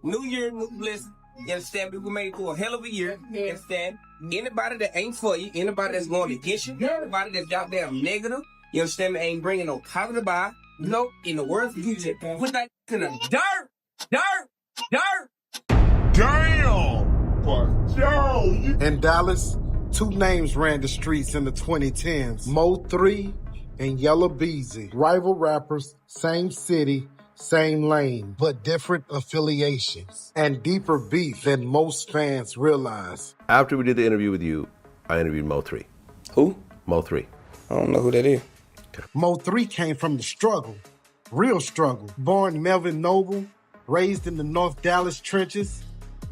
New year, new bliss. You understand? We were made for a hell of a year. You understand? Anybody that ain't for you, anybody that's going against you, anybody that's out there negative, you understand me, ain't bringing no positive vibe. You know, in the words of DJ, put that in the dirt. Damn! In Dallas, two names ran the streets in the 2010s. MO3 and Yella Beezy. Rival rappers, same city, same lane, but different affiliations. And deeper beef than most fans realize. After we did the interview with you, I interviewed MO3. Who? MO3. I don't know who that is. MO3 came from the struggle, real struggle. Born Melvin Noble, raised in the North Dallas trenches,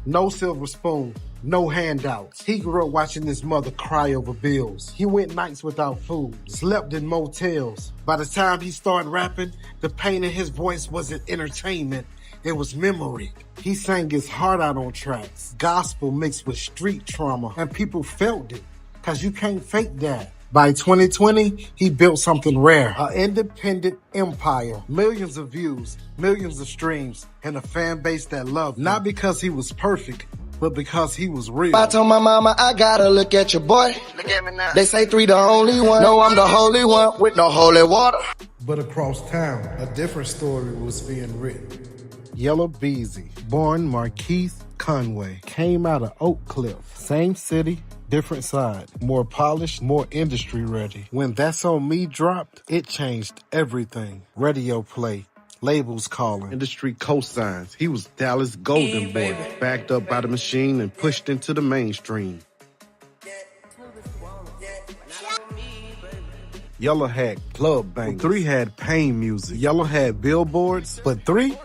no silver spoon, no handouts. He grew up watching his mother cry over bills. He went nights without food, slept in motels. By the time he started rapping, the pain in his voice wasn't entertainment, it was memory. He sang his heart out on tracks, gospel mixed with street trauma, and people felt it, cause you can't fake that. By 2020, he built something rare, an independent empire, millions of views, millions of streams, and a fan base that loved him. Not because he was perfect, but because he was real. I told my mama I gotta look at your boy. Look at me now. They say 3 the only one. No, I'm the holy one with no holy water. But across town, a different story was being written. Yella Beezy, born Marquise Conway, came out of Oak Cliff. Same city, different side. More polished, more industry ready. When That's On Me dropped, it changed everything. Radio play, labels calling, industry cosigns. He was Dallas golden boy, backed up by the machine and pushed into the mainstream. Yella had club bangers. 3 had pain music. Yella had billboards, but 3,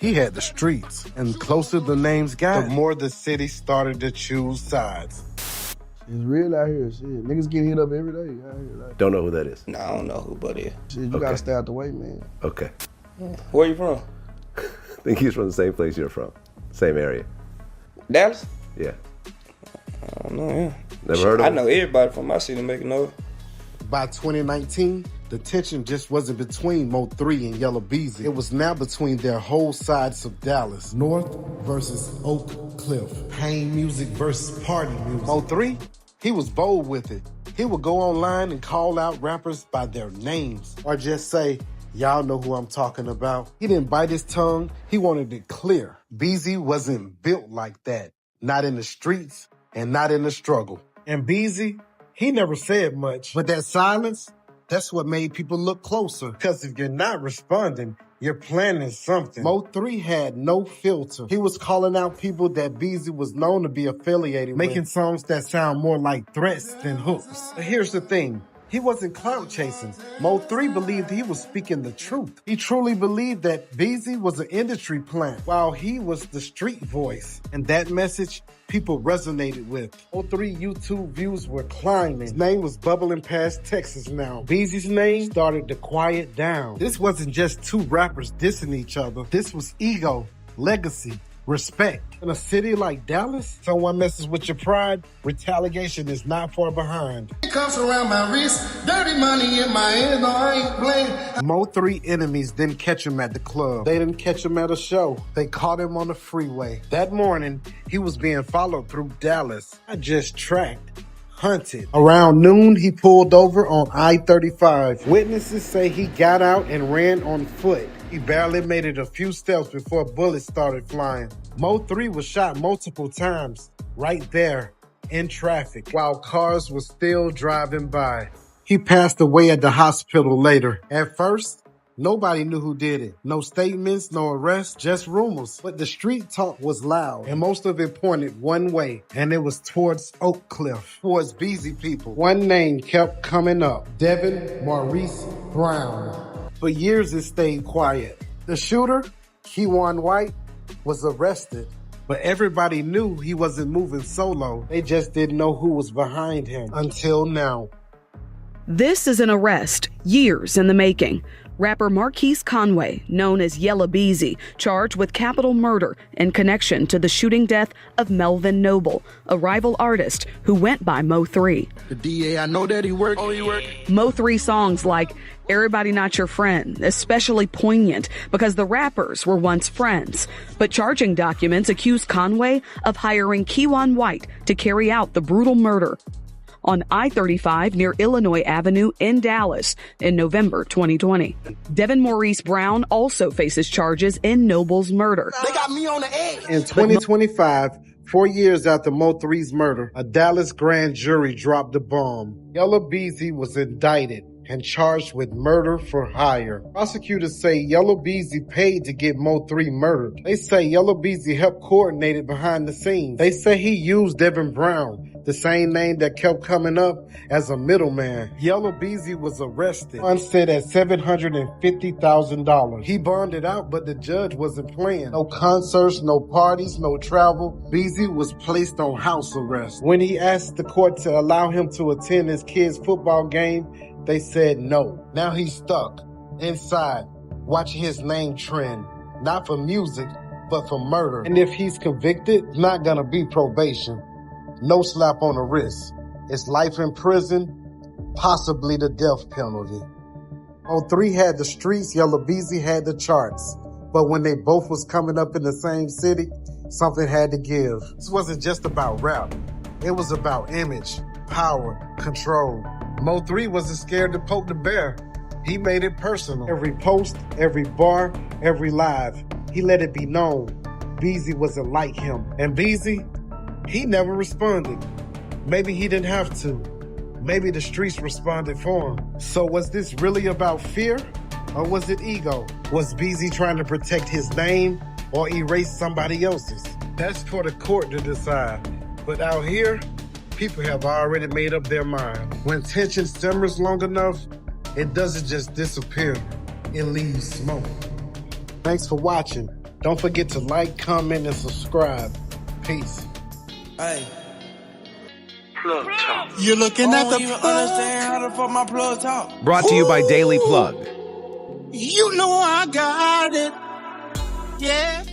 he had the streets. And the closer the names got, the more the city started to choose sides. It's real out here, shit. Niggas get hit up every day out here. Like, Don't know who that is. No, I don't know who but is. shit, you gotta stay out the way, man. Okay. Where you from? I think he's from the same place you're from. Same area. Dallas? Yeah. I don't know him. Never heard of I him? know everybody from my city making noise. By 2019, the tension just wasn't between MO3 and Yella Beezy. It was now between their whole sides of Dallas. North versus Oak Cliff. Pain music versus party music. MO3, he was bold with it. He would go online and call out rappers by their names. Or just say, y'all know who I'm talking about. He didn't bite his tongue. He wanted it clear. Beezy wasn't built like that. Not in the streets and not in the struggle. And Beezy, he never said much. But that silence, that's what made people look closer. Because if you're not responding, you're planning something. MO3 had no filter. He was calling out people that Beezy was known to be affiliated with, making songs that sound more like threats than hooks. But here's the thing. He wasn't clout chasing. MO3 believed he was speaking the truth. He truly believed that Beezy was an industry plant, while he was the street voice. And that message, people resonated with. MO3 YouTube views were climbing. His name was bubbling past Texas now. Beezy's name started to quiet down. This wasn't just 2 rappers dissing each other. This was ego, legacy, respect. In a city like Dallas, someone messes with your pride, retaliation is not far behind. It comes around my wrist, dirty money in my hand, no, I ain't playing. MO3 enemies didn't catch him at the club. They didn't catch him at a show. They caught him on the freeway. That morning, he was being followed through Dallas. I just tracked, hunted. Around noon, he pulled over on I-35. Witnesses say he got out and ran on foot. He barely made it a few steps before bullets started flying. MO3 was shot multiple times, right there, in traffic, while cars were still driving by. He passed away at the hospital later. At first, nobody knew who did it. No statements, no arrests, just rumors. But the street talk was loud, and most of it pointed one way, and it was towards Oak Cliff, towards Beezy people. One name kept coming up, Devin Maurice Brown. For years, it stayed quiet. The shooter, Keywan White, was arrested, but everybody knew he wasn't moving solo. They just didn't know who was behind him until now. This is an arrest, years in the making. Rapper Marquise Conway, known as Yella Beezy, charged with capital murder in connection to the shooting death of Melvin Noble, a rival artist who went by MO3. The DA, I know that he worked. Oh, he worked. MO3 songs like Everybody Not Your Friend, especially poignant because the rappers were once friends. But charging documents accuse Conway of hiring Keywan White to carry out the brutal murder on I-35 near Illinois Avenue in Dallas in November 2020. Devin Maurice Brown also faces charges in Noble's murder. They got me on the edge. In 2025, 4 years after MO3's murder, a Dallas grand jury dropped a bomb. Yella Beezy was indicted and charged with murder for hire. Prosecutors say Yella Beezy paid to get MO3 murdered. They say Yella Beezy helped coordinate it behind the scenes. They say he used Devin Brown, the same name that kept coming up, as a middleman. Yella Beezy was arrested. Bond set at $750,000. He bonded out, but the judge wasn't playing. No concerts, no parties, no travel. Beezy was placed on house arrest. When he asked the court to allow him to attend his kid's football game, they said no. Now he's stuck inside, watching his name trend, not for music, but for murder. And if he's convicted, it's not gonna be probation. No slap on the wrist. It's life in prison, possibly the death penalty. MO3 had the streets, Yella Beezy had the charts. But when they both was coming up in the same city, something had to give. This wasn't just about rap. It was about image, power, control. MO3 wasn't scared to poke the bear. He made it personal. Every post, every bar, every live, he let it be known Beezy wasn't like him. And Beezy, he never responded. Maybe he didn't have to. Maybe the streets responded for him. So was this really about fear, or was it ego? Was Beezy trying to protect his name or erase somebody else's? That's for the court to decide. But out here, people have already made up their mind. When tension simmers long enough, it doesn't just disappear, it leaves smoke. Thanks for watching. Don't forget to like, comment, and subscribe. Peace. Hey. Plug talk. You're looking at the plug. Understand how the fuck my plug talk. Brought to you by Daily Plug. You know I got it. Yeah.